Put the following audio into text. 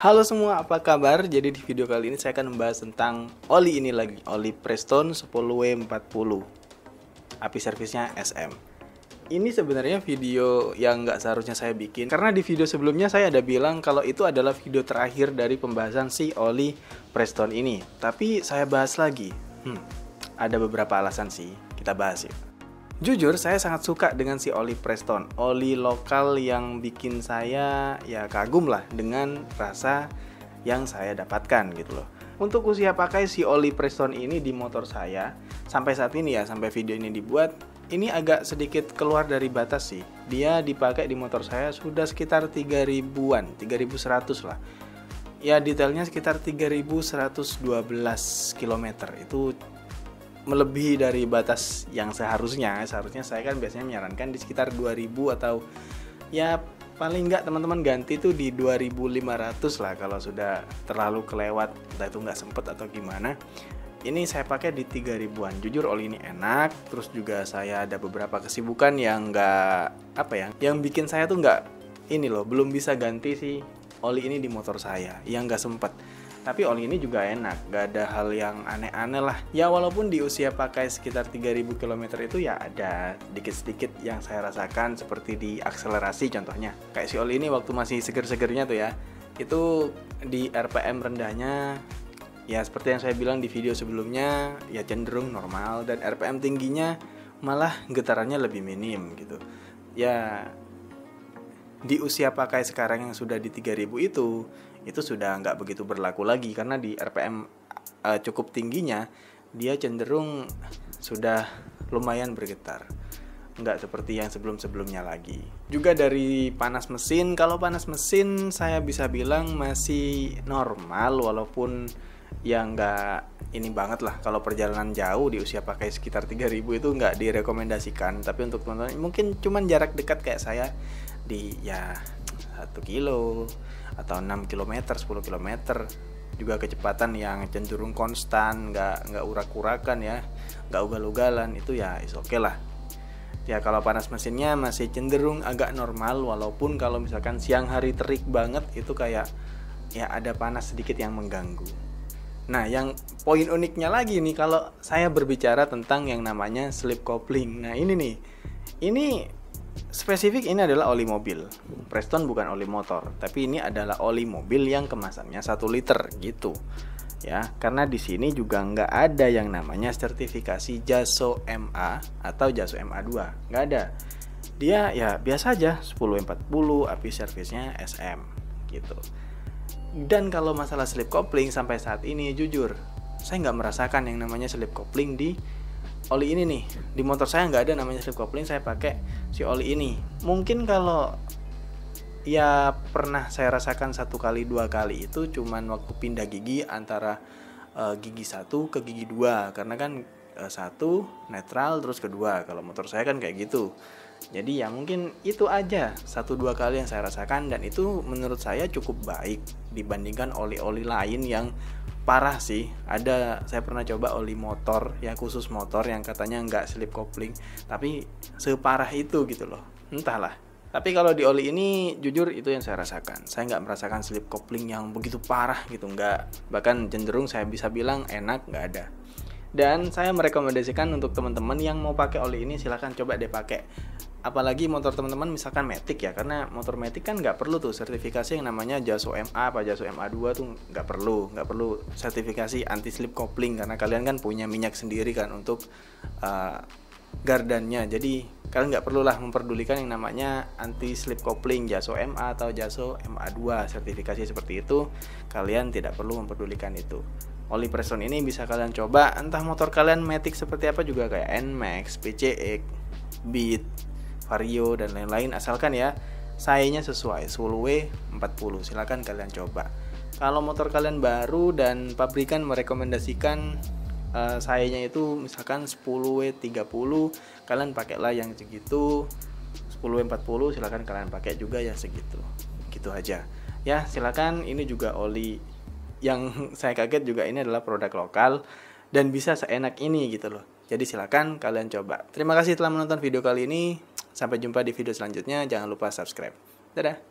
Halo semua, apa kabar? Jadi di video kali ini saya akan membahas tentang oli ini lagi, oli Preston 10W40. Api servisnya SM. Ini sebenarnya video yang nggak seharusnya saya bikin, karena di video sebelumnya saya ada bilang kalau itu adalah video terakhir dari pembahasan si oli Preston ini. Tapi saya bahas lagi. Ada beberapa alasan sih, kita bahas yuk. Jujur, saya sangat suka dengan si oli Preston, oli lokal yang bikin saya ya kagum lah dengan rasa yang saya dapatkan gitu loh. Untuk usia pakai si oli Preston ini di motor saya, sampai saat ini ya, sampai video ini dibuat, ini agak sedikit keluar dari batas sih. Dia dipakai di motor saya sudah sekitar 3000-an, 3100 lah. Ya detailnya sekitar 3112 km, itu melebihi dari batas yang seharusnya saya kan biasanya menyarankan di sekitar 2000 atau ya paling enggak teman-teman ganti tuh di 2500 lah kalau sudah terlalu kelewat, entah itu nggak sempet atau gimana. Ini saya pakai di 3000-an. Jujur oli ini enak, terus juga saya ada beberapa kesibukan yang yang bikin saya tuh nggak ini loh, belum bisa ganti si oli ini di motor saya, yang nggak sempet. Tapi oli ini juga enak, gak ada hal yang aneh-aneh lah. Ya walaupun di usia pakai sekitar 3000 km itu ya ada dikit-sedikit yang saya rasakan, seperti di akselerasi contohnya. Kayak si oli ini waktu masih seger-segernya tuh ya, itu di RPM rendahnya ya seperti yang saya bilang di video sebelumnya ya cenderung normal, dan RPM tingginya malah getarannya lebih minim gitu. Ya di usia pakai sekarang yang sudah di 3000 itu sudah nggak begitu berlaku lagi, karena di RPM cukup tingginya dia cenderung sudah lumayan bergetar, nggak seperti yang sebelum-sebelumnya lagi. Juga dari panas mesin, kalau panas mesin saya bisa bilang masih normal, walaupun ya nggak ini banget lah. Kalau perjalanan jauh di usia pakai sekitar 3000 itu nggak direkomendasikan, tapi untuk teman-teman mungkin cuman jarak dekat kayak saya di ya 1 kilo atau 6 km, 10 km, juga kecepatan yang cenderung konstan, nggak urak-urakan ya, nggak ugal-ugalan, itu ya is oke lah. Ya kalau panas mesinnya masih cenderung agak normal, walaupun kalau misalkan siang hari terik banget itu kayak ya ada panas sedikit yang mengganggu. Nah yang poin uniknya lagi nih, kalau saya berbicara tentang yang namanya slip coupling. Nah ini spesifik, ini adalah oli mobil. Preston bukan oli motor, tapi ini adalah oli mobil yang kemasannya 1 liter gitu. Ya, karena di sini juga nggak ada yang namanya sertifikasi JASO MA atau JASO MA2, nggak ada. Dia ya biasa aja 10W40, api servisnya SM gitu. Dan kalau masalah slip coupling sampai saat ini jujur saya nggak merasakan yang namanya slip coupling di oli ini nih. Di motor saya nggak ada namanya slip coupling, saya pakai si oli ini. Mungkin kalau ya pernah saya rasakan 1 kali 2 kali itu cuman waktu pindah gigi antara gigi 1 ke gigi 2, karena kan 1 netral terus kedua, kalau motor saya kan kayak gitu. Jadi ya mungkin itu aja 1-2 kali yang saya rasakan, dan itu menurut saya cukup baik dibandingkan oli-oli lain yang parah sih. Saya pernah coba oli motor ya, khusus motor, yang katanya nggak slip coupling, tapi separah itu gitu loh, entahlah. Tapi kalau di oli ini jujur itu yang saya rasakan, saya nggak merasakan slip coupling yang begitu parah gitu, nggak. Bahkan cenderung saya bisa bilang enak, nggak ada. Dan saya merekomendasikan untuk teman-teman yang mau pakai oli ini, silahkan coba deh pakai. Apalagi motor teman-teman misalkan Matic ya, karena motor Matic kan nggak perlu tuh sertifikasi yang namanya JASO MA apa JASO MA2 tuh nggak perlu sertifikasi anti slip coupling, karena kalian kan punya minyak sendiri kan untuk gardannya. Jadi kalian nggak perlulah memperdulikan yang namanya anti slip coupling JASO MA atau JASO MA2, sertifikasi seperti itu kalian tidak perlu memperdulikan itu. Oli Preston ini bisa kalian coba, entah motor kalian Matic seperti apa juga, kayak NMAX, PCX, Beat, Vario dan lain-lain, asalkan ya sayanya sesuai 10W40, silakan kalian coba. Kalau motor kalian baru dan pabrikan merekomendasikan sayanya itu misalkan 10W30, kalian pakailah yang segitu. 10W40 silakan kalian pakai juga yang segitu. Gitu aja. Ya, silakan. Ini juga oli yang saya kaget juga, ini adalah produk lokal dan bisa seenak ini gitu loh. Jadi silakan kalian coba. Terima kasih telah menonton video kali ini. Sampai jumpa di video selanjutnya. Jangan lupa subscribe. Dadah.